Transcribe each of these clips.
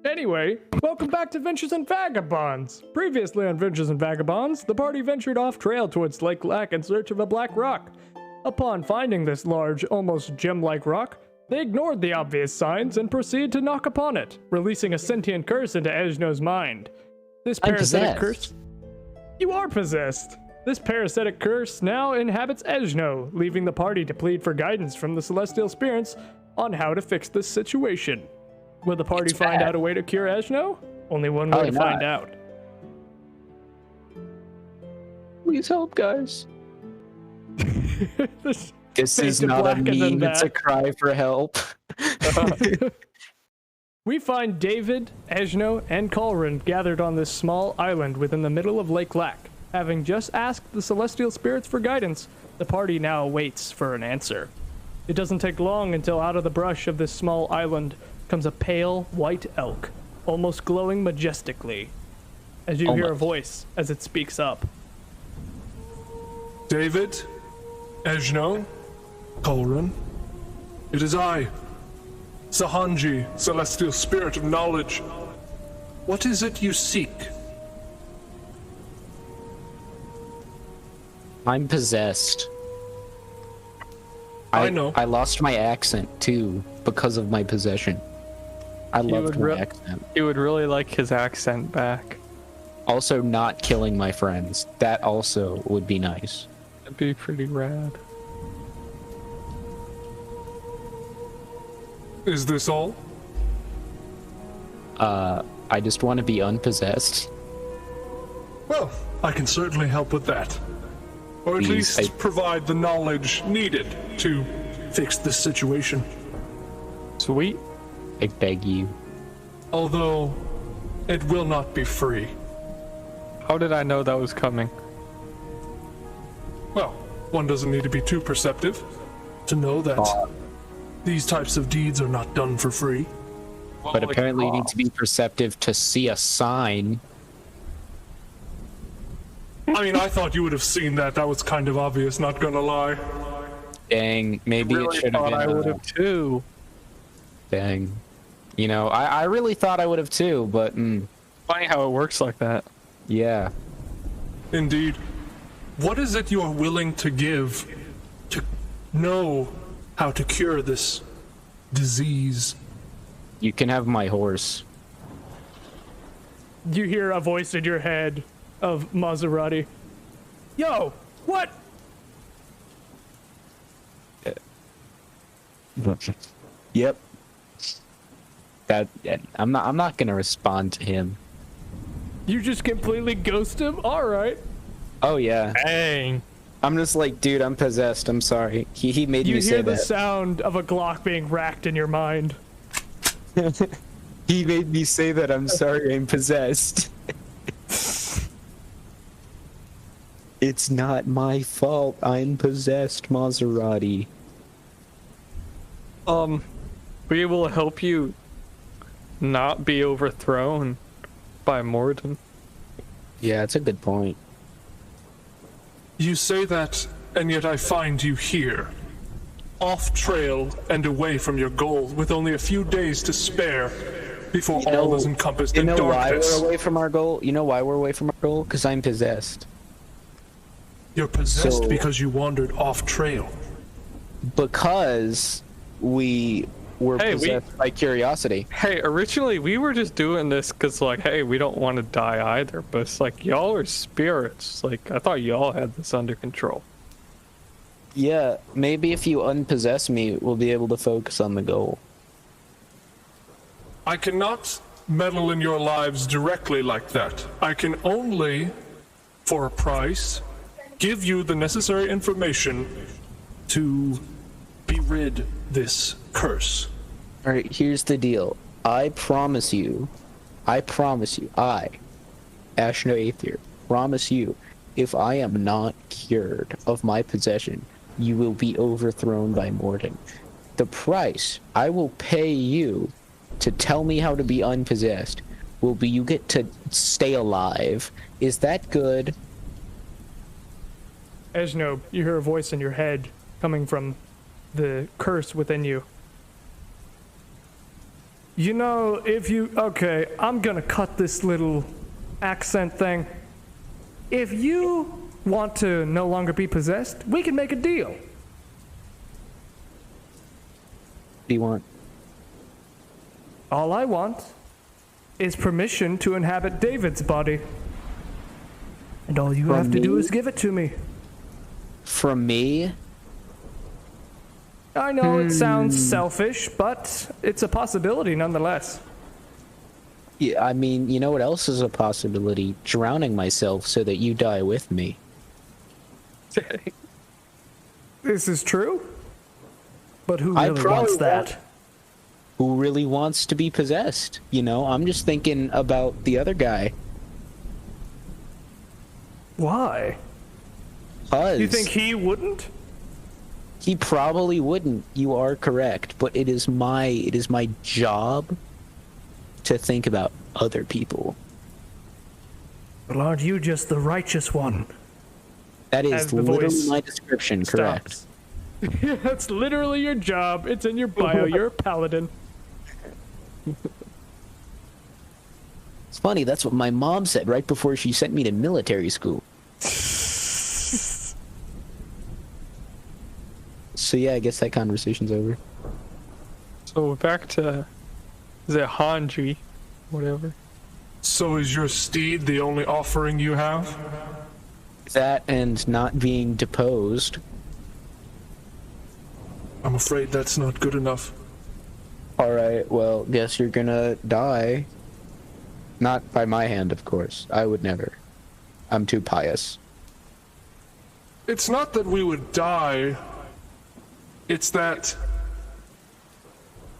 Anyway, welcome back to Adventures in Vagabonds. Previously on Adventures in Vagabonds, the party ventured off trail towards Lake Lac in search of a black rock. Upon finding this large, almost gem-like rock, they ignored the obvious signs and proceeded to knock upon it, releasing a sentient curse into Eshno's mind. This parasitic curse... You are possessed! This parasitic curse now inhabits Eshno, leaving the party to plead for guidance from the celestial spirits on how to fix this situation. Will the party find out a way to cure Eshno? Only one way to find out. Please help, guys. This is not a meme, it's a cry for help. We find David, Eshno, and Caulran gathered on this small island within the middle of Lake Lac. Having just asked the celestial spirits for guidance, the party now waits for an answer. It doesn't take long until out of the brush of this small island comes a pale white elk, almost glowing majestically, as you hear a voice as it speaks up. David, Eshno, Caulran, it is I, Sahanji, celestial spirit of knowledge. What is it you seek? I'm possessed. I know. I lost my accent too because of my possession. I loved my accent. He would really like his accent back. Also, not killing my friends. That also would be nice. That'd be pretty rad. Is this all? I just want to be unpossessed. Well, I can certainly help with that. Or at least provide the knowledge needed to fix this situation. Sweet. I beg you. Although, it will not be free. How did I know that was coming? Well, one doesn't need to be too perceptive to know that these types of deeds are not done for free. But apparently you need to be perceptive to see a sign. I mean, I thought you would have seen that. That was kind of obvious, not gonna lie. Dang, maybe it should have been. I would have too. Dang. You know, I really thought I would have too, but... Funny how it works like that. Yeah. Indeed. What is it you are willing to give to know how to cure this disease? You can have my horse. You hear a voice in your head of Maserati. Yo, what? Yep. I'm not gonna respond to him. You just completely ghost him? Alright. Oh yeah. Dang. I'm just like, dude, I'm possessed. I'm sorry. He made me say that. You hear the sound of a Glock being racked in your mind. He made me say that. I'm sorry, I'm possessed. It's not my fault. I'm possessed, Maserati. We will help you not be overthrown by Mordin. Yeah, it's a good point. You say that, and yet I find you here, off trail and away from your goal, with only a few days to spare before all is encompassed in darkness. You know why we're away from our goal? You know why we're away from our goal? Because I'm possessed. You're possessed because you wandered off trail. Because we were possessed by curiosity. Hey, originally we were just doing this because, like, hey, we don't want to die either. But it's like, y'all are spirits. Like, I thought y'all had this under control. Yeah, maybe if you unpossess me, we'll be able to focus on the goal. I cannot meddle in your lives directly like that. I can only, for a price, give you the necessary information to be rid this curse. Alright, here's the deal. I promise you, I, Eshno Aathtir, promise you, if I am not cured of my possession, you will be overthrown by Mordin. The price I will pay you to tell me how to be unpossessed will be you get to stay alive. Is that good? Eshno, you hear a voice in your head coming from the curse within you. You know, if you... Okay, I'm gonna cut this little accent thing. If you want to no longer be possessed, we can make a deal. What do you want? All I want is permission to inhabit David's body. And all you have to do is give it to me. From me? I know it sounds selfish, but it's a possibility nonetheless. Yeah, I mean, you know what else is a possibility? Drowning myself so that you die with me. This is true? But who really wants that? Who really wants to be possessed? You know, I'm just thinking about the other guy. Why? Because You think he wouldn't? he probably wouldn't. You are correct, but it is my job to think about other people. Well, aren't you just the righteous one? That As is the literally voice my description, correct? Stops. That's literally your job. It's in your bio. You're a paladin. It's funny, that's what my mom said right before she sent me to military school. So yeah, I guess that conversation's over. So back to the Hanji, whatever. So is your steed the only offering you have? That and not being deposed. I'm afraid that's not good enough. Alright, well, guess you're gonna die. Not by my hand, of course. I would never. I'm too pious. It's not that we would die. It's that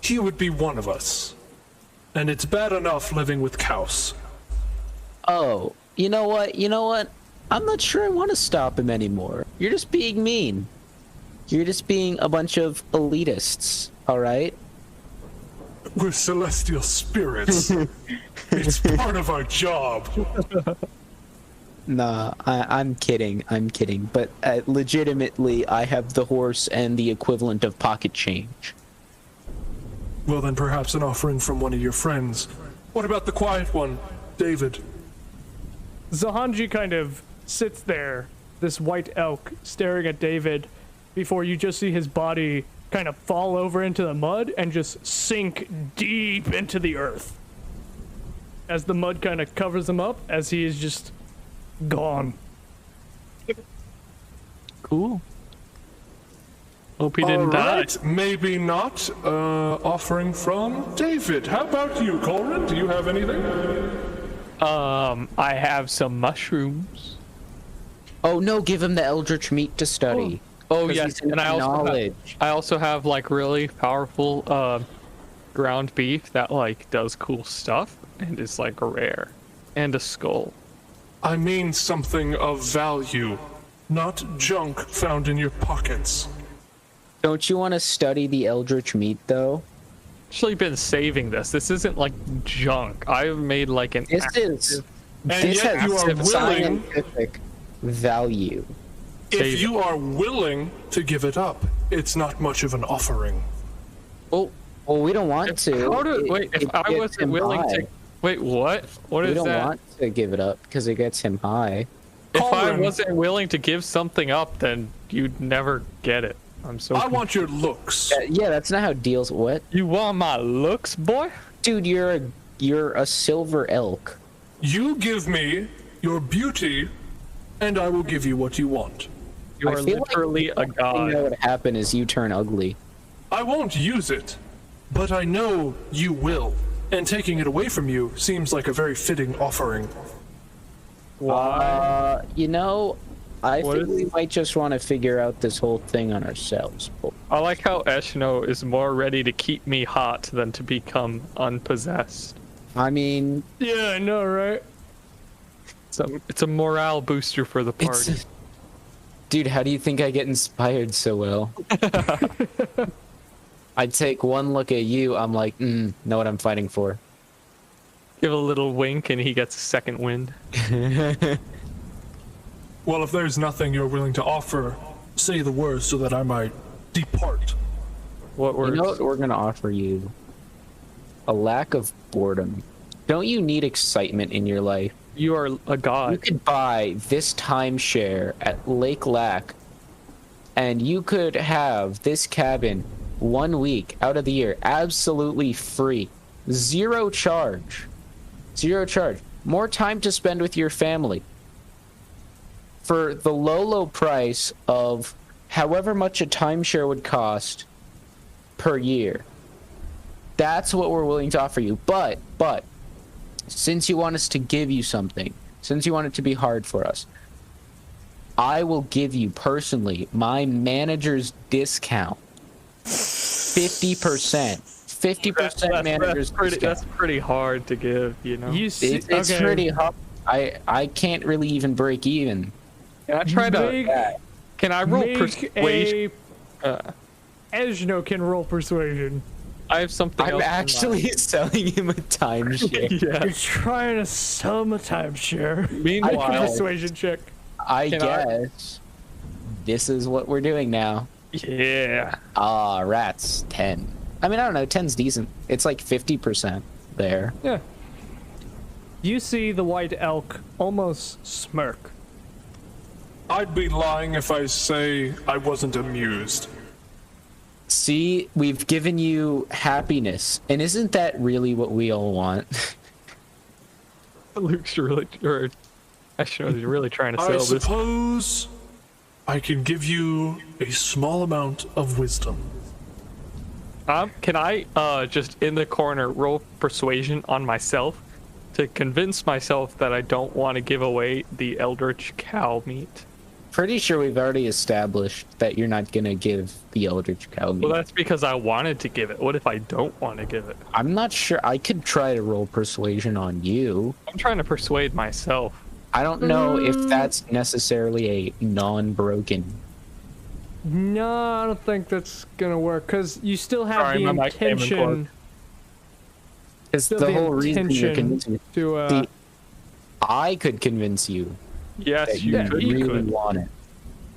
he would be one of us. And it's bad enough living with cows. Oh, you know what? I'm not sure I want to stop him anymore. You're just being mean. You're just being a bunch of elitists, alright? We're celestial spirits. It's part of our job. Nah, I'm kidding. But legitimately, I have the horse and the equivalent of pocket change. Well, then perhaps an offering from one of your friends. What about the quiet one, David? Zahanji kind of sits there, this white elk, staring at David, before you just see his body kind of fall over into the mud and just sink deep into the earth. As the mud kind of covers him up, as he is just gone. Cool. Hope he didn't die. Maybe not. Offering from David. How about you, Caulran? Do you have anything? I have some mushrooms. Oh no, give him the eldritch meat to study. Oh 'Cause yes, he's in and knowledge. I also have like really powerful ground beef that like does cool stuff and is like rare, and a skull. I mean something of value, not junk found in your pockets. Don't you want to study the eldritch meat though? Actually, been saving this. This isn't like junk. I've made like an. This is. And This yet has you are willing. scientific value. If you are willing to give it up, it's not much of an offering. Well, we don't want to. How do wait? If I gets wasn't him willing high. to, wait, what? What We is don't that? want to give it up because it gets him high. If I Caulran. wasn't willing to give something up, then you'd never get it. I'm so. I want your looks. Yeah, that's not how deals. What? You want my looks, boy? Dude, you're a silver elk. You give me your beauty, and I will give you what you want. You I are feel like literally a the thing god. that would happen is you turn ugly. I won't use it, but I know you will. And taking it away from you seems like a very fitting offering. Why? You know, I What think is- we might just want to figure out this whole thing on ourselves. I like how Eshno is more ready to keep me hot than to become unpossessed. I mean, Yeah, I know, right? It's a morale booster for the party. dude, how do you think I get inspired so well? I take one look at you, I'm like, know what I'm fighting for. Give a little wink and he gets a second wind. Well, if there's nothing you're willing to offer, say the words so that I might depart. What You words? know what we're gonna offer you? a lack of boredom. Don't you need excitement in your life? You are a god. You could buy this timeshare at Lake Lac, and you could have this cabin 1 week out of the year absolutely free. Zero charge. Zero charge. More time to spend with your family. For the low price of however much a timeshare would cost per year. That's what we're willing to offer you. But, since you want us to give you something, since you want it to be hard for us, I will give you personally my manager's discount. 50%. 50% manager's discount. That's pretty hard to give, you know. It's pretty hard. I can't really even break even. Can I try to? Can I roll persuasion? Eshno can roll persuasion. I have something else. I'm actually selling him a timeshare. Yeah. You're trying to sell him a timeshare. Meanwhile, persuasion check. I guess this is what we're doing now. Yeah. Rats. 10. I mean, I don't know. 10's decent. It's like 50% there. Yeah. You see the white elk almost smirk. I'd be lying if I say I wasn't amused. See, we've given you happiness, and isn't that really what we all want? Luke's really, or actually, he's really trying to sell I this. suppose I can give you a small amount of wisdom. Can I just in the corner roll persuasion on myself to convince myself that I don't want to give away the eldritch cow meat? Pretty sure we've already established that you're not gonna give the eldritch cow meat. Well, that's because I wanted to give it. What if I don't want to give it? I'm not sure. I could try to roll persuasion on you. I'm trying to persuade myself. I don't know if that's necessarily a non-broken. No, I don't think that's gonna work because you still have Sorry, the my mic came in intention. It's Still the the whole reason you're intention convincing me. to. See, I could convince you Yes, that you you could. really want it.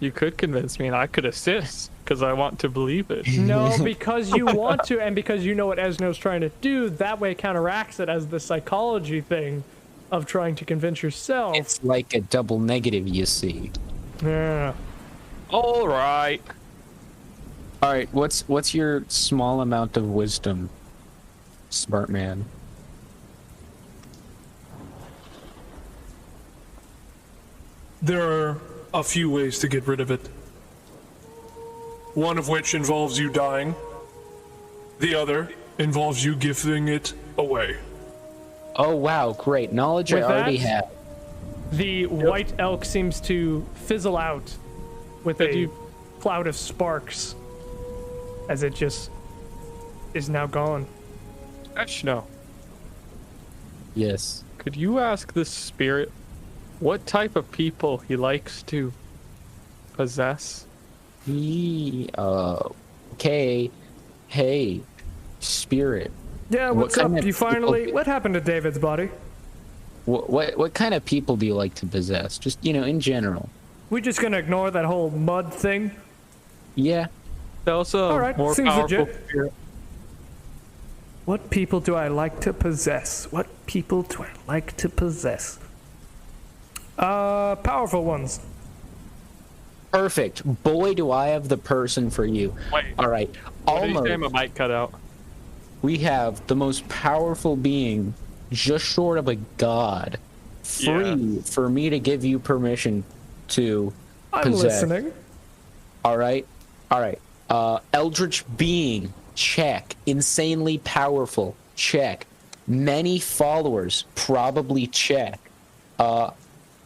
You could convince me, and I could assist because I want to believe it. No, because you want to, and because you know what Eshno's trying to do. That way, it counteracts it as the psychology thing of trying to convince yourself. It's like a double negative, you see. Yeah. All right. All right, what's your small amount of wisdom, smart man? There are a few ways to get rid of it. One of which involves you dying. The other involves you giving it away. Oh wow, great knowledge With I already that, have. The white elk seems to fizzle out with a cloud of sparks as it just is now gone. Eshno, Yes. could you ask this spirit what type of people he likes to possess? Okay. Hey, spirit. Yeah, What what's up? kind of You finally. people- What happened to David's body? What kind of people do you like to possess? Just, in general. We're just gonna ignore that whole mud thing. Yeah. Tell us a All right, more seems powerful legit. spirit. What people do I like to possess? What people do I like to possess? Powerful ones. Perfect. Boy, do I have the person for you. Wait. All right. What did you say? Almost. My mic cut out. We have the most powerful being, just short of a god, free for me to give you permission to I'm possess. listening. All right. Eldritch being, check. Insanely powerful, check. Many followers, probably check.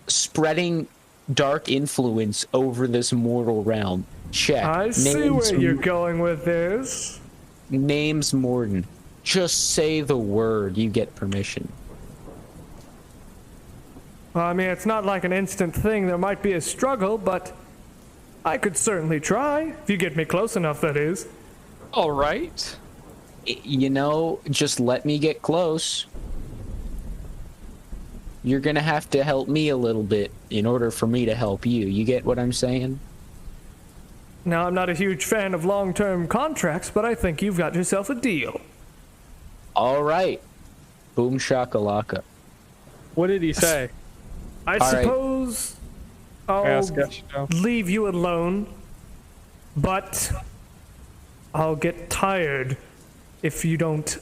Spreading dark influence over this mortal realm, check. I see where you're going with this. Name's Mordin. Just say the word, you get permission. Well, I mean, it's not like an instant thing. There might be a struggle, but I could certainly try. If you get me close enough, that is. All right. Just let me get close. You're gonna have to help me a little bit in order for me to help you. You get what I'm saying? Now, I'm not a huge fan of long-term contracts, but I think you've got yourself a deal. All right. Boom shakalaka. What did he say? I All right. suppose I'll Ask Eshno. leave you alone, but I'll get tired if you don't,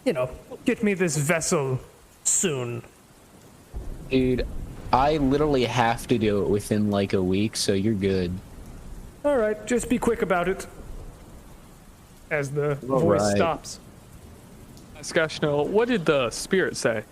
get me this vessel soon. Dude, I literally have to do it within like a week, so you're good. All right, just be quick about it. As the voice right. stops. Ask Eshno, what did the spirit say?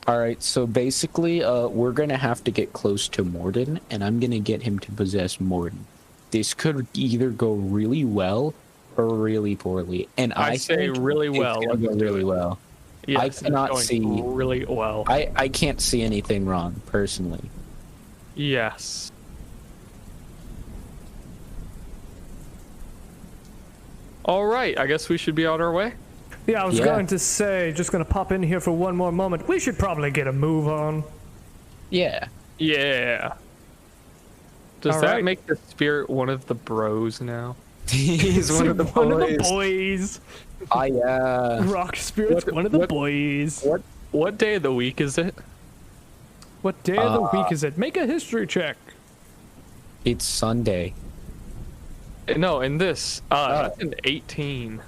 All right, so basically, we're gonna have to get close to Mordin, and I'm gonna get him to possess Mordin. This could either go really well or really poorly, and I say think really it's well. gonna go really well. Yes, I it's cannot going see. really well. I can't see anything wrong personally. Yes. All right, I guess we should be on our way. Yeah, I was Yeah. going to say, just going to pop in here for one more moment. We should probably get a move on. Yeah. Yeah. Does All that right. make the spirit one of the bros now? He's one of the One of the boys. boys. Rock Spirit's one of the boys. What day of the week is it? What day of the week is it? Make a history check. It's Sunday. No, in this. It's an 18.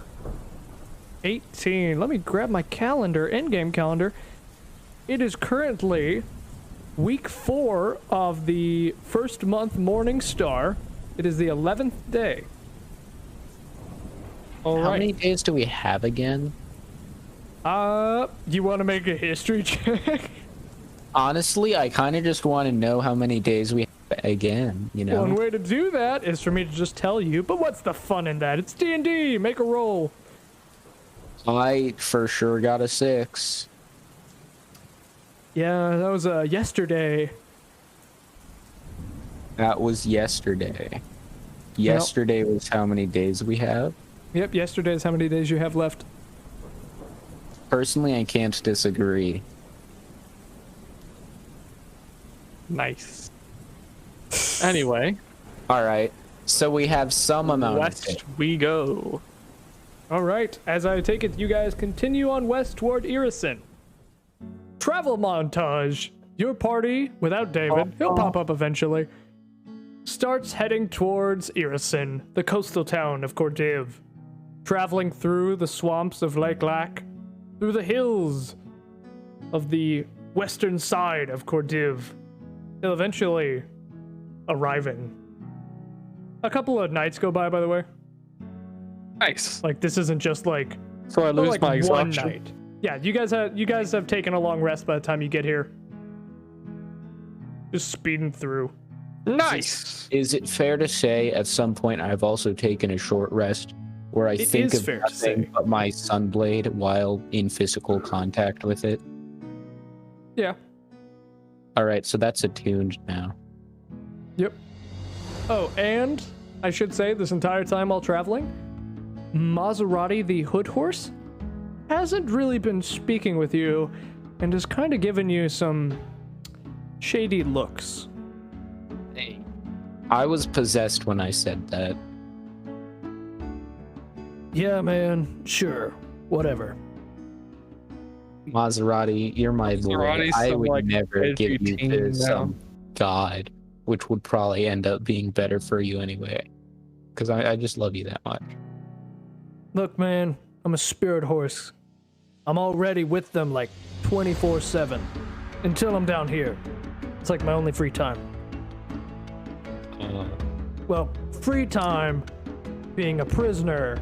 18. Let me grab my calendar, in-game calendar. It is currently week 4 of the first month Morning Star. It is the 11th day. All How right. many days do we have again? You want to make a history check? Honestly, I kind of just want to know how many days we have again, you know? One way to do that is for me to just tell you, but what's the fun in that? It's D&D. Make a roll. I for sure got a 6. Yeah, that was yesterday. That was yesterday. Yesterday was how many days we have? Yep, yesterday is how many days you have left. Personally, I can't disagree. Nice. Anyway, All right. So we have some amount of west we go. All right, as I take it, you guys continue on west toward Aasimar. Travel montage. Your party, without David, he'll pop up eventually, starts heading towards Aasimar, the coastal town of Cordiv. Traveling through the swamps of Lake Lac, through the hills of the western side of Cordiv, till eventually arriving. A couple of nights go by the way. Nice. Like, this isn't just like, So I lose like my one exhaustion. night. Yeah, you guys have taken a long rest by the time you get here. Just speeding through. Nice. Is it fair to say at some point I've also taken a short rest where I It think is of fair to nothing say. but my sunblade while in physical contact with it? Yeah. All right, so that's attuned now. Yep. Oh, and I should say this entire time while traveling, Maserati the Hood Horse hasn't really been speaking with you and has kind of given you some shady looks. Hey, I was possessed when I said that. Yeah, man. Sure. Whatever. Maserati, you're my boy. Maserati's I some, would like, never edgy give you teen to now. some god, which would probably end up being better for you anyway. Because I just love you that much. Look, man, I'm a spirit horse. I'm already with them like 24/7 until I'm down here. It's like my only free time. Well, free time being a prisoner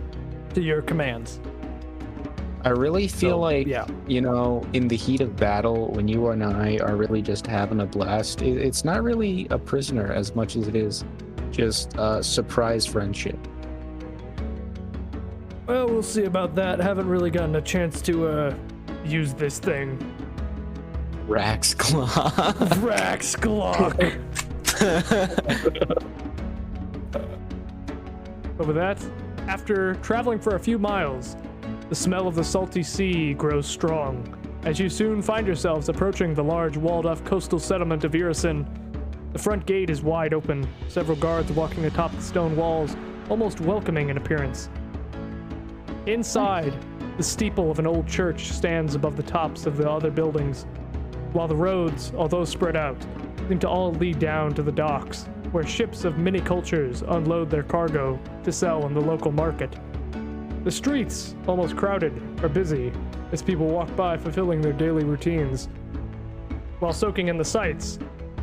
to your commands. I really feel So, like, yeah. you know, in the heat of battle, when you and I are really just having a blast, it's not really a prisoner as much as it is just surprise friendship. Well, we'll see about that. Haven't really gotten a chance to use this thing. Rax Claw. Rax Glock. But with that, after traveling for a few miles, the smell of the salty sea grows strong as you soon find yourselves approaching the large walled-off coastal settlement of Aasimar. The front gate is wide open, several guards walking atop the stone walls, almost welcoming in appearance. Inside, The steeple of an old church stands above the tops of the other buildings, while the roads, although spread out, seem to all lead down to the docks, where ships of many cultures unload their cargo to sell in the local market. The streets, almost crowded, are busy as people walk by fulfilling their daily routines. While soaking in the sights,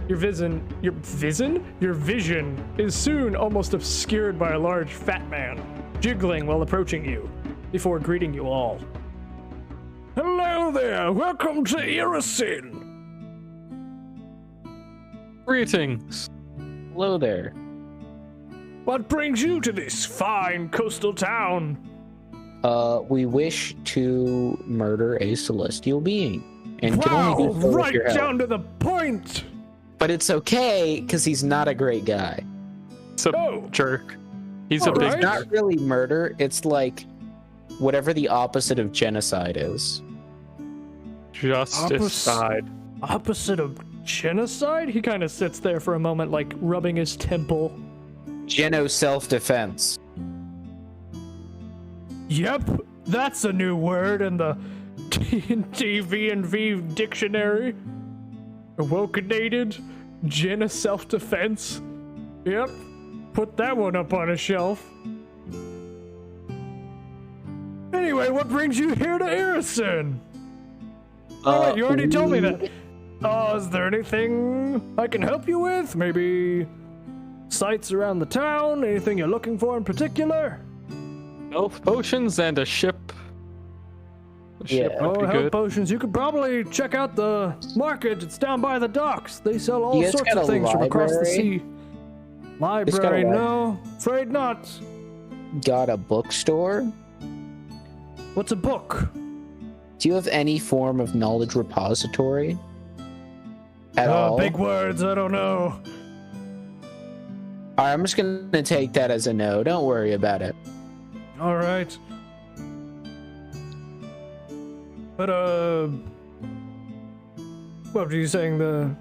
your vision is soon almost obscured by a large fat man, jiggling while approaching you, before greeting you all. Hello there, welcome to Aasimar. Greetings. Hello there. What brings you to this fine coastal town? We wish to murder a celestial being. And can only do so with right your help. down to the point! But it's okay, because he's not a great guy. He's a jerk. He's a All big right. It's not really murder, it's like whatever the opposite of genocide is. justice side. Opposite of genocide? He kind of sits there for a moment, like rubbing his temple. Geno self-defense. Yep, that's a new word in the TV&V dictionary. Awokinated, Jenna self-defense. Yep, put that one up on a shelf. Anyway, what brings you here to Aasimar? Alright, you already told me that. Is there anything I can help you with? Maybe sights around the town? Anything you're looking for in particular? Health potions and a ship. A ship Yeah. would be Health good. potions. You could probably check out the market. It's down by the docks. They sell all You guys sorts got of a things from across the library? sea. got a Library, li- no. Afraid not. Got a bookstore? What's a book? Do you have any form of knowledge repository? At all? Big words, I don't know. Alright, I'm just gonna take that as a no. Don't worry about it. Alright. But, what are you saying? The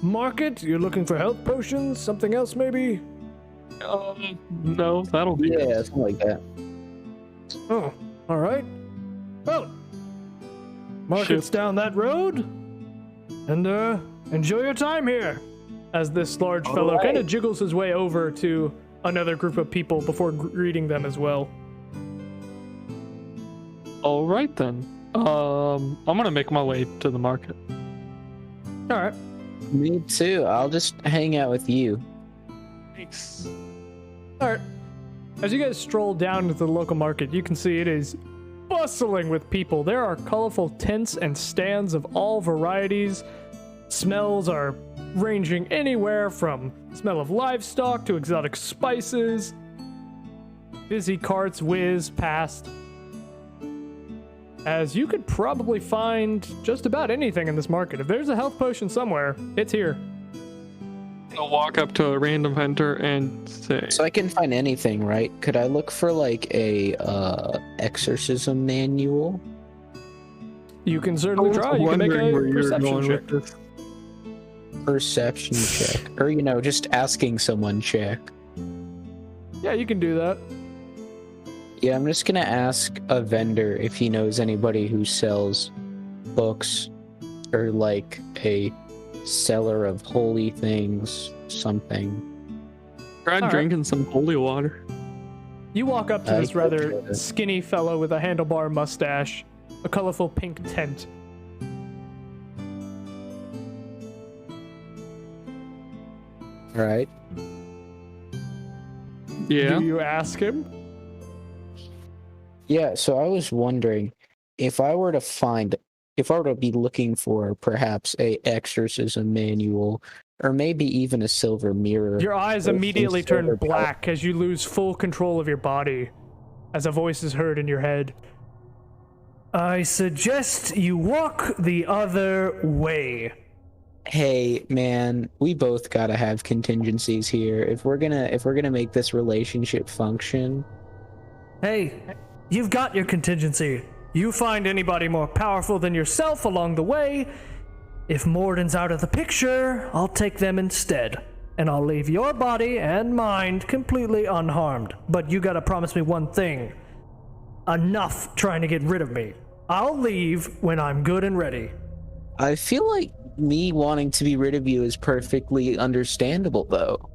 market? You're looking for health potions? Something else, maybe? No, that'll be Yeah, something like that. Oh, alright. Well, market's down that road. And, enjoy your time here. As this large fellow kind of jiggles his way over to another group of people before greeting them as well. All right then. I'm gonna make my way to the market. Alright. Me too. I'll just hang out with you. Thanks. Alright. As you guys stroll down to the local market, you can see it is bustling with people. There are colorful tents and stands of all varieties. Smells are ranging anywhere from the smell of livestock to exotic spices. Busy carts whiz past. As you could probably find just about anything in this market. If there's a health potion somewhere, it's here. I'll walk up to a random vendor and say, So I can find anything, right? Could I look for like a exorcism manual? You can certainly try. You can make a perception check. this. Perception check. Or, just asking someone check. Yeah, you can do that. Yeah, I'm just gonna ask a vendor if he knows anybody who sells books or like a seller of holy things, something. Tried All right. drinking some holy water. You walk up to I this rather get it. skinny fellow with a handlebar mustache, a colorful pink tent. Right? Yeah. Do you ask him? Yeah, so I was wondering if I were to be looking for perhaps a exorcism manual or maybe even a silver mirror. Your eyes or some immediately turn silver black as you lose full control of your body, as a voice is heard in your head. I suggest you walk the other way. Hey man, we both gotta have contingencies here. If we're gonna make this relationship function. Hey, you've got your contingency. You find anybody more powerful than yourself along the way. If Mordin's out of the picture, I'll take them instead. And I'll leave your body and mind completely unharmed. But you gotta promise me one thing. enough trying to get rid of me. I'll leave when I'm good and ready. I feel like me wanting to be rid of you is perfectly understandable, though.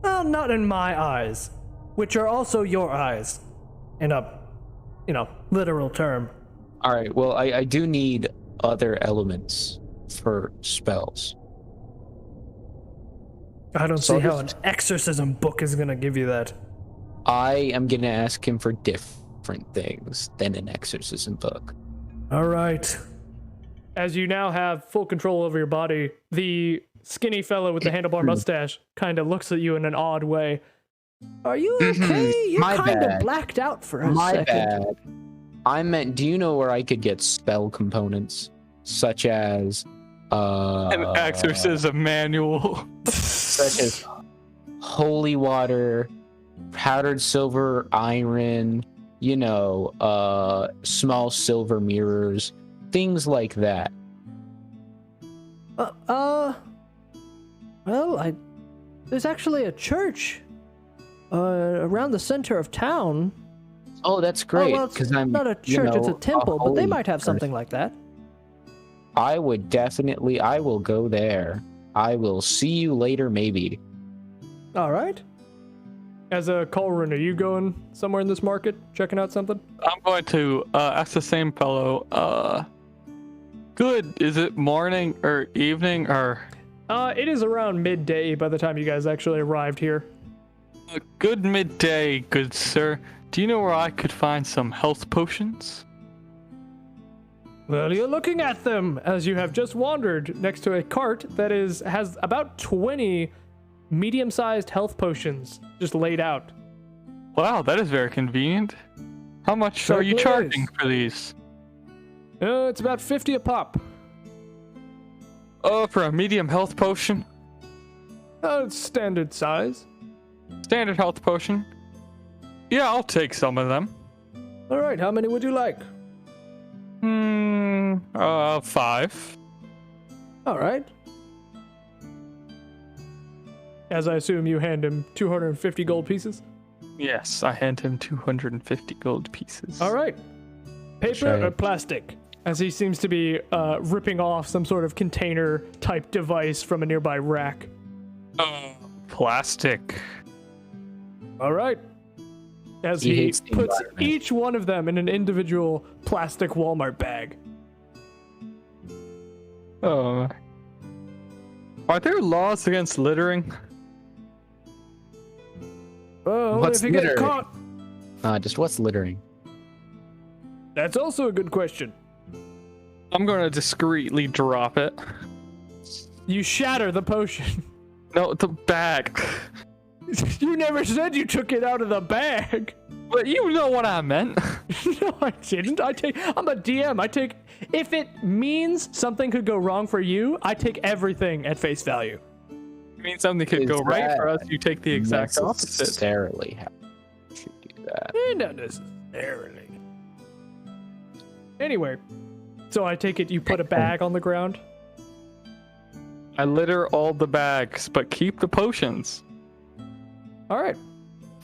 Well, not in my eyes, which are also your eyes, in a, literal term. All right, well, I do need other elements for spells. I don't see how an exorcism book is gonna give you that. I am going to ask him for different things than an exorcism book. All right. As you now have full control over your body, the skinny fellow with the handlebar mustache kind of looks at you in an odd way. Are you okay? You kind of blacked out for a second. Bad. I meant, do you know where I could get spell components, such as an exorcism manual, such as holy water, powdered silver, iron, small silver mirrors, things like that. Well, there's actually a church around the center of town. Oh, that's great. Well, it's not a church, it's a temple, but they might have something like that. I will go there. I will see you later, maybe. All right. As a Caulran, are you going somewhere in this market, checking out something? I'm going to ask the same fellow. Good. Is it morning or evening or? It is around midday by the time you guys actually arrived here. Good midday, good sir. Do you know where I could find some health potions? Well, you're looking at them as you have just wandered next to a cart that has about 20 medium-sized health potions just laid out. Wow, that is very convenient. How much are you charging for these? It's about 50 a pop. Oh, for a medium health potion? It's standard size. Standard health potion? Yeah, I'll take some of them. All right, how many would you like? 5. All right. As I assume you hand him 250 gold pieces? Yes, I hand him 250 gold pieces. All right. Paper or plastic? As he seems to be ripping off some sort of container-type device from a nearby rack. Plastic. All right. As he puts each one of them in an individual plastic Walmart bag. Are there laws against littering? Oh, what's if you get caught. Just what's littering? That's also a good question. I'm going to discreetly drop it. You shatter the potion. No, the bag. You never said you took it out of the bag. But you know what I meant. No, I didn't. I'm a DM. If it means something could go wrong for you, I take everything at face value. It means something could go right for us. You take the exact opposite. Necessarily should do that. Not necessarily. Anyway, so I take it you put a bag on the ground? I litter all the bags, but keep the potions. All right.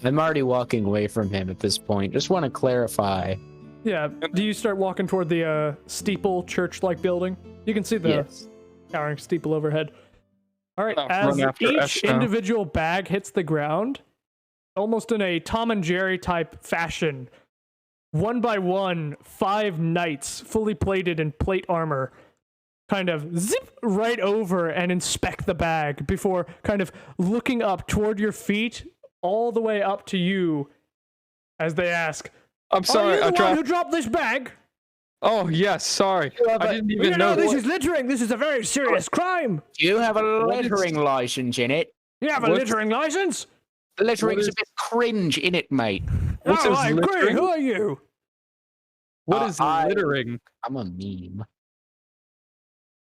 I'm already walking away from him at this point. Just want to clarify. Yeah. Do you start walking toward the steeple church-like building? You can see the towering steeple overhead. All right. As each Eshno. individual bag hits the ground, almost in a Tom and Jerry type fashion, one by one, 5 knights fully plated in plate armor kind of zip right over and inspect the bag before kind of looking up toward your feet all the way up to you as they ask, I'm sorry, are you the one who dropped this bag? Oh, yes, sorry. I didn't even know. This is littering. This is a very serious crime. Do you have a littering license in it? You have a littering license? Littering's a bit cringe in it, mate. I agree. Who are you? What is littering? I'm a meme.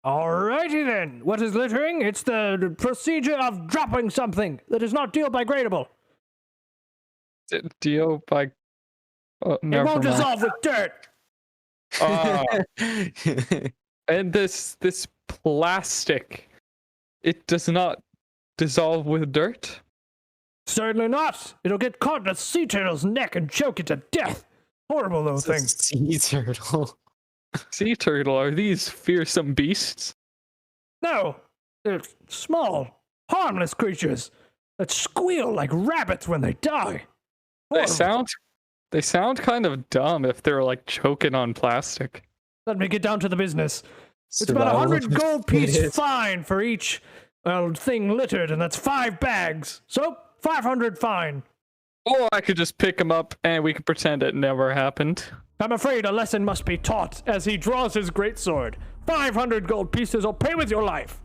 Alrighty then. What is littering? It's the procedure of dropping something that is not deal-by-gradable. Deal by... it won't dissolve with dirt. And this plastic, it does not dissolve with dirt? Certainly not. It'll get caught in a sea turtle's neck and choke it to death. Horrible little thing. Sea turtle. Sea turtle, are these fearsome beasts? No, they're small, harmless creatures that squeal like rabbits when they die. They sound kind of dumb if they're like choking on plastic. Let me get down to the business. It's about 100 gold piece fine for each thing littered, and that's 5 bags. So 500 fine. Or I could just pick them up and we could pretend it never happened. I'm afraid a lesson must be taught as he draws his greatsword. 500 gold pieces will pay with your life.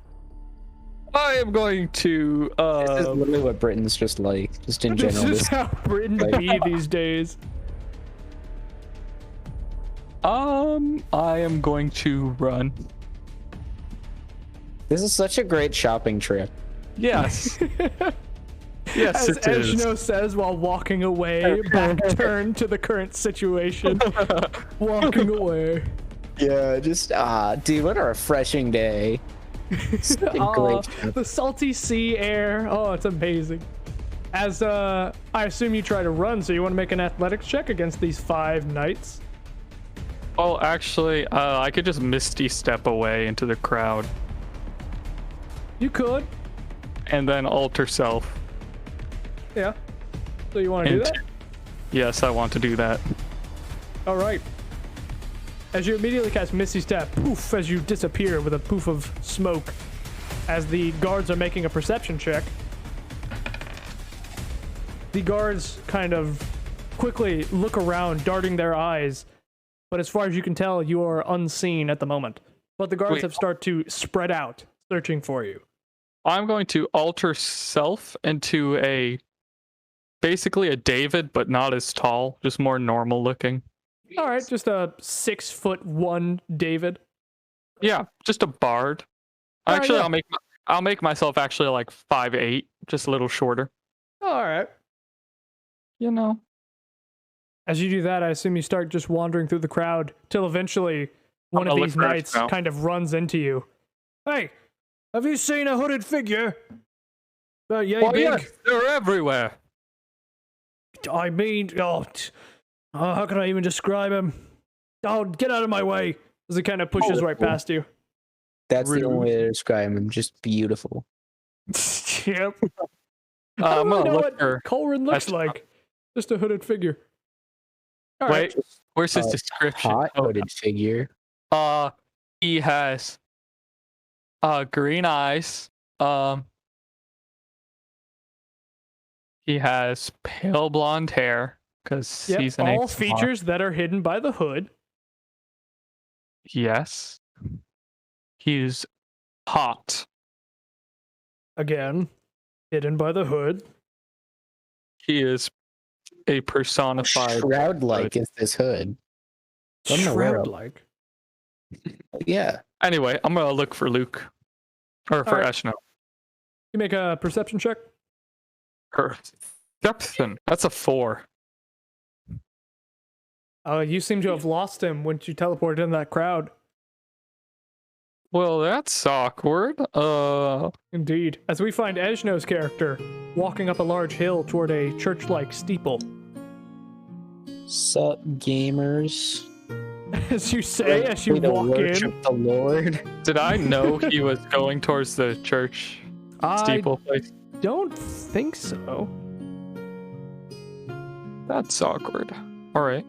I am going to. This is literally what Britain's just like, just in general. This is how Britain be these days. I am going to run. This is such a great shopping trip. Yes. Yes, as it is. Eshno says while walking away, back turned to the current situation. Walking away. Yeah, just dude, what a refreshing day. Such a great trip. The salty sea air. Oh, it's amazing. As I assume you try to run, so you want to make an athletics check against these 5 knights. Oh, actually, I could just misty step away into the crowd You could. and then alter self. Yeah. So you want to do that? Yes, I want to do that. All right. As you immediately cast Misty Step, poof, as you disappear with a poof of smoke, as the guards are making a perception check, the guards kind of quickly look around, darting their eyes, but as far as you can tell, you are unseen at the moment. But the guards have started to spread out, searching for you. I'm going to alter self into basically a David, but not as tall, just more normal looking. All right, just a 6'1" David. Yeah, just a bard. Oh, Actually, yeah. I'll make myself actually like 5'8", just a little shorter. All right. You know. As you do that, I assume you start just wandering through the crowd till eventually one of these knights kind of runs into you. Hey, have you seen a hooded figure? Yay big? Yes, they're everywhere. I mean, how can I even describe him? Oh, get out of my way! As he kind of pushes right past you. That's the only way to describe him. Just beautiful. Yep. I I'm don't really gonna know look what for. Caulran looks like. Just a hooded figure. All right. Wait, where's his description? Hot hooded figure. He has green eyes. He has pale blonde hair because Yep, he's an all Aasimar. features that are hidden by the hood. Yes. He's hot. Again, hidden by the hood. He is a personified. Shroud-like is this hood. What in the world? Shroud-like. Yeah. Anyway, I'm gonna look for Luke, or for Alright. Eshno. You make a perception check. Perception. That's a 4. You seem to have lost him when you teleported in that crowd. Well, that's awkward. Indeed. As we find Eshno's character walking up a large hill toward a church-like steeple. Sup, gamers? As you say, as you Ready to walk worship in. the Lord. Did I know he was going towards the church steeple place? Don't think so. That's awkward. All right.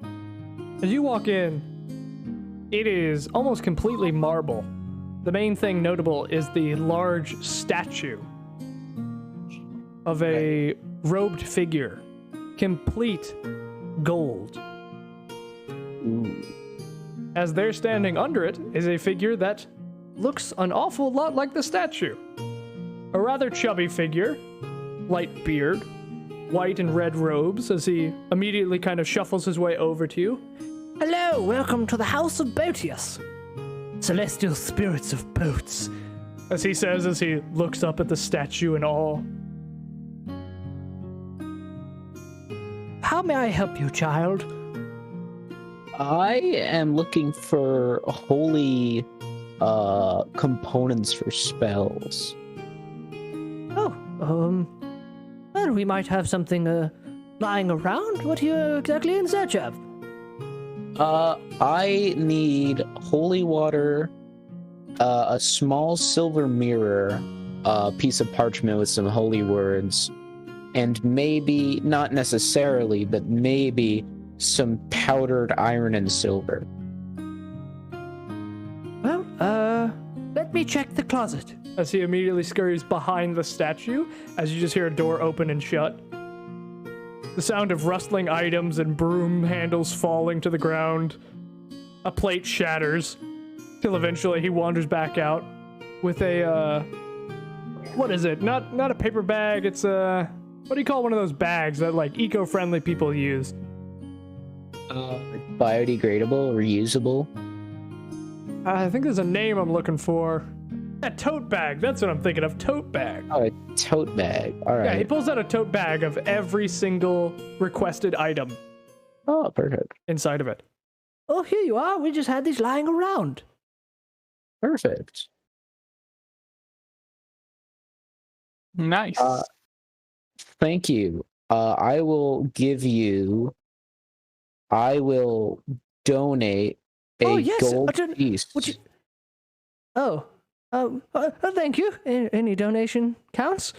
As you walk in, it is almost completely marble. The main thing notable is the large statue of a robed figure, complete gold. Ooh. As they're standing under it is a figure that looks an awful lot like the statue. A rather chubby figure, light beard, white and red robes, as he immediately kind of shuffles his way over to you. Hello, welcome to the House of Botius. Celestial spirits of boats, as he says as he looks up at the statue in awe. How may I help you, child? I am looking for holy components for spells. Oh, well, then. We might have something lying around. What are you exactly in search of? I need holy water, a small silver mirror, a piece of parchment with some holy words, and maybe, not necessarily, but maybe some powdered iron and silver. Well, let me check the closet. As he immediately scurries behind the statue, as you just hear a door open and shut. The sound of rustling items and broom handles falling to the ground. A plate shatters, till eventually he wanders back out with a, what is it? Not a paper bag, it's a, what do you call one of those bags that, like, eco-friendly people use? Biodegradable, reusable. I think there's a name I'm looking for. A tote bag, that's what I'm thinking of, tote bag. Oh, a tote bag. All right. Yeah, he pulls out a tote bag of every single requested item Oh, perfect. inside of it. Oh, here you are. We just had these lying around. Perfect. Nice. Thank you. I will donate a Oh, yes, gold I didn't- piece. Would you... Oh, thank you. Any donation counts?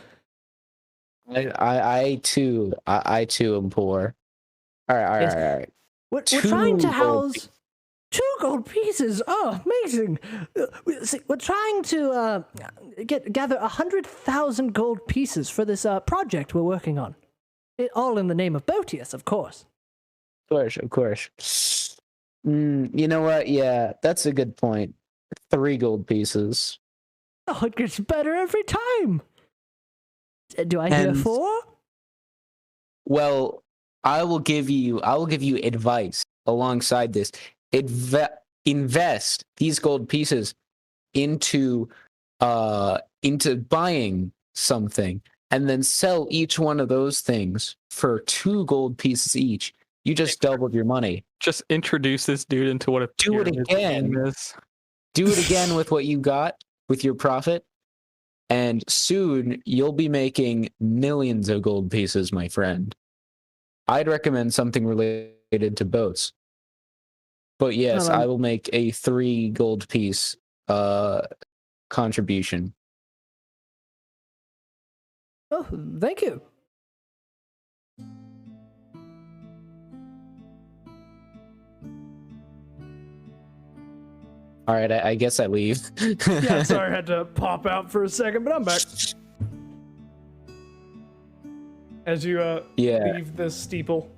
I too am poor. All right. We're Two trying to gold house 2 gold pieces. Oh, amazing! We're trying to gather 100,000 gold pieces for this project we're working on. All in the name of Botius, of course. Of course. You know what? Yeah, that's a good point. 3 gold pieces. Oh, it gets better every time. Do I hear 4? Well, I will give you advice alongside this. Invest these gold pieces into buying something, and then sell each one of those things for 2 gold pieces each. You just doubled your money. Just introduce this dude into what a Do it pyramid again. scheme is. Do it again with what you got with your profit, and soon you'll be making millions of gold pieces, my friend. I'd recommend something related to boats. But yes, I will make a 3 gold piece contribution. Oh, thank you. All right, I guess I leave. Yeah, sorry, I had to pop out for a second, but I'm back. As you leave the steeple.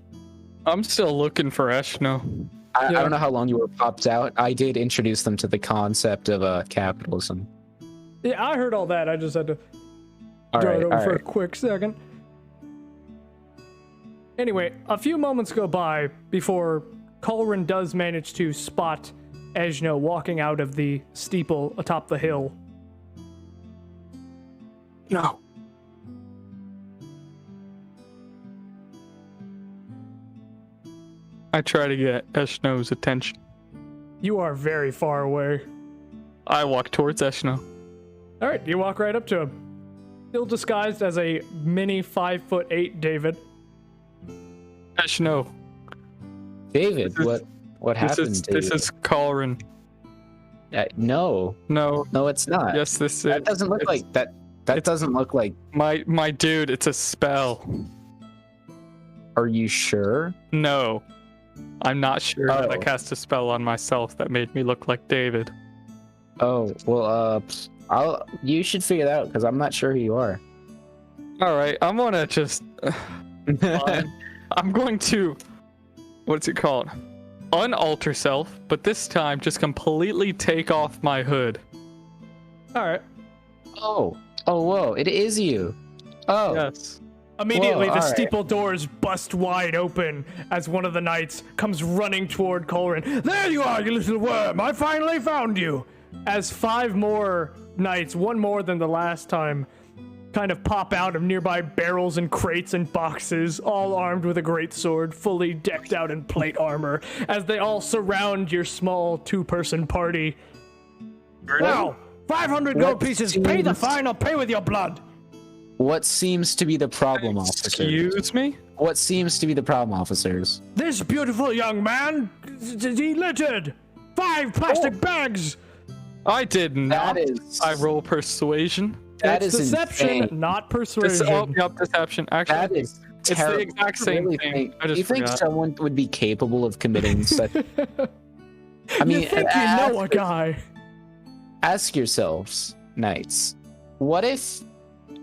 I'm still looking for Eshno. I don't know how long you were popped out. I did introduce them to the concept of capitalism. Yeah, I heard all that. I just had to draw it over for a quick second. Anyway, a few moments go by before Caulran does manage to spot Eshno walking out of the steeple atop the hill. No. I try to get Eshno's attention. You are very far away. I walk towards Eshno. All right, you walk right up to him. Still disguised as a mini 5'8" David. Eshno. David, what happened? This is Caulran. No, it's not. Yes, this is. That doesn't look like that. That doesn't look like. My dude. It's a spell. Are you sure? No, I'm not sure that I cast a spell on myself that made me look like David. Oh well, you should figure that out because I'm not sure who you are. All right, I'm gonna just. I'm going to. What's it called? Unalter self, but this time just completely take off my hood. All right. Oh, whoa! It is you. Oh, yes. Immediately, Whoa, the all right. steeple doors bust wide open as one of the knights comes running toward Caulran. There you are, you little worm! I finally found you! As 5 more knights, one more than the last time, kind of pop out of nearby barrels and crates and boxes, all armed with a great sword, fully decked out in plate armor, as they all surround your small 2-person party. Now, 500 gold pieces, pay the fine, I'll pay with your blood! What seems to be the problem, officer? Excuse me? What seems to be the problem, officers? This beautiful young man, he littered 5 plastic bags. I did not. That is. I roll persuasion. That It's is deception, insane. not persuasion. Yep, deception. Actually, That is it's the terrible. exact same Really thing. I Do just you think forgot. someone would be capable of committing such? I mean, you think you know a guy. Ask yourselves, knights, what if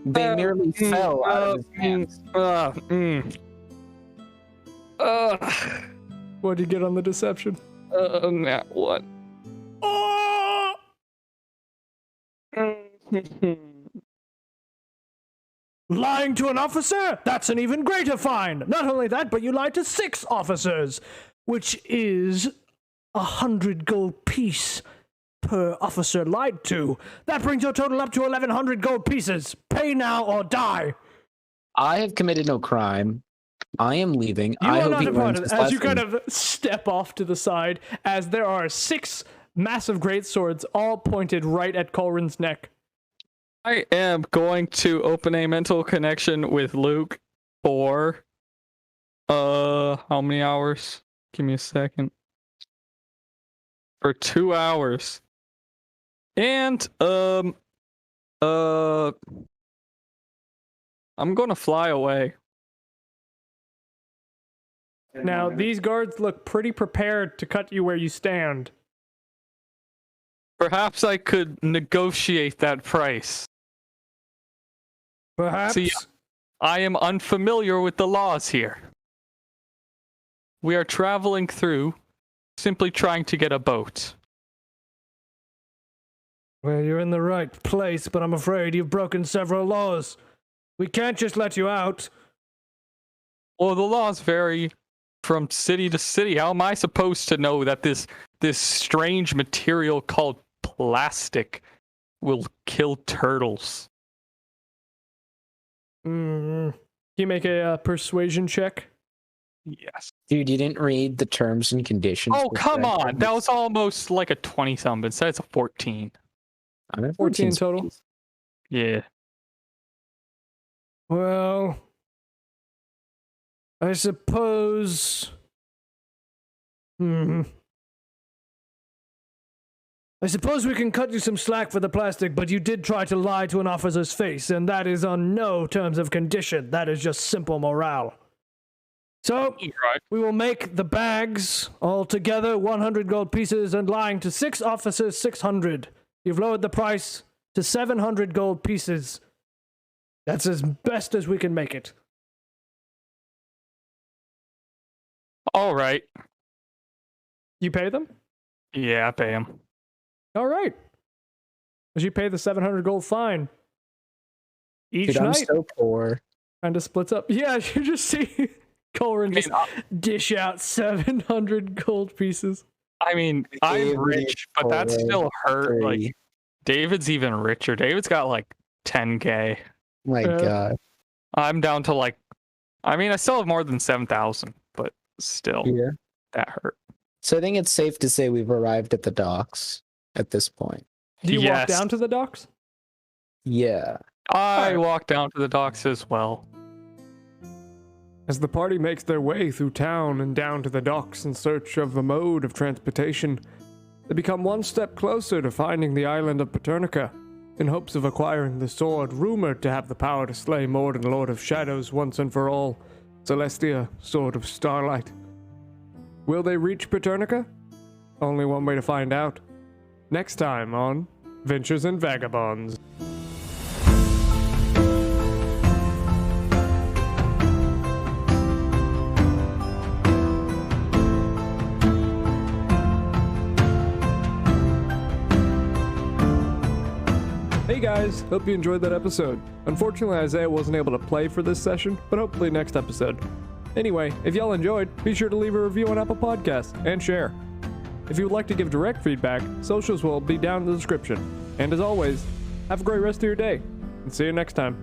they merely fell out of his hands? What'd you get on the deception? That one. Oh! Lying to an officer? That's an even greater fine. Not only that, but you lied to 6 officers, which is 100 gold piece per officer lied to. That brings your total up to 1,100 gold pieces. Pay now or die. I have committed no crime. I am leaving. You I are hope not he a part learns of his it. As you lesson. kind of step off to the side, as there are 6 massive greatswords all pointed right at Caulran's neck. I am going to open a mental connection with Luke for how many hours? Give me a second. For 2 hours. And I'm gonna fly away. Now, these guards look pretty prepared to cut you where you stand. Perhaps I could negotiate that price. Perhaps. See, I am unfamiliar with the laws here. We are traveling through, simply trying to get a boat. Well, you're in the right place, but I'm afraid you've broken several laws. We can't just let you out. Well, the laws vary from city to city. How am I supposed to know that this strange material called plastic will kill turtles? Can you make a persuasion check? Yes. Dude, you didn't read the terms and conditions. Oh, for come that. on. That was almost like a 20-something. So it's a 14. I'm at 14 14 total. Yeah. Well, I suppose. I suppose we can cut you some slack for the plastic, but you did try to lie to an officer's face, and that is on no terms of condition. That is just simple morale. So, Right. we will make the bags altogether 100 gold pieces, and lying to 6 officers 600. You've lowered the price to 700 gold pieces. That's as best as we can make it. All right. You pay them? Yeah, I pay him. All right. As you pay the 700 gold fine. Each Dude, I'm night so poor. kind of splits up. Yeah, you just see Caulran just dish out 700 gold pieces. I mean, I'm rich, but that still hurt. Like, David's even richer. David's got like 10K. My God. I'm down to like, I mean, I still have more than 7,000, but still, Yeah. that hurt. So I think it's safe to say we've arrived at the docks at this point. Do you walk Yes. down to the docks? Yeah. I walked down to the docks as well. As the party makes their way through town and down to the docks in search of a mode of transportation, they become one step closer to finding the island of Paternica, in hopes of acquiring the sword rumored to have the power to slay Mordin, Lord of Shadows, once and for all, Celestia, Sword of Starlight. Will they reach Paternica? Only one way to find out. Next time on Ventures and Vagabonds. Hey guys, hope you enjoyed that episode. Unfortunately, Isaiah wasn't able to play for this session, but hopefully next episode. Anyway, if y'all enjoyed, be sure to leave a review on Apple Podcasts and share. If you would like to give direct feedback, socials will be down in the description. And as always, have a great rest of your day, and see you next time.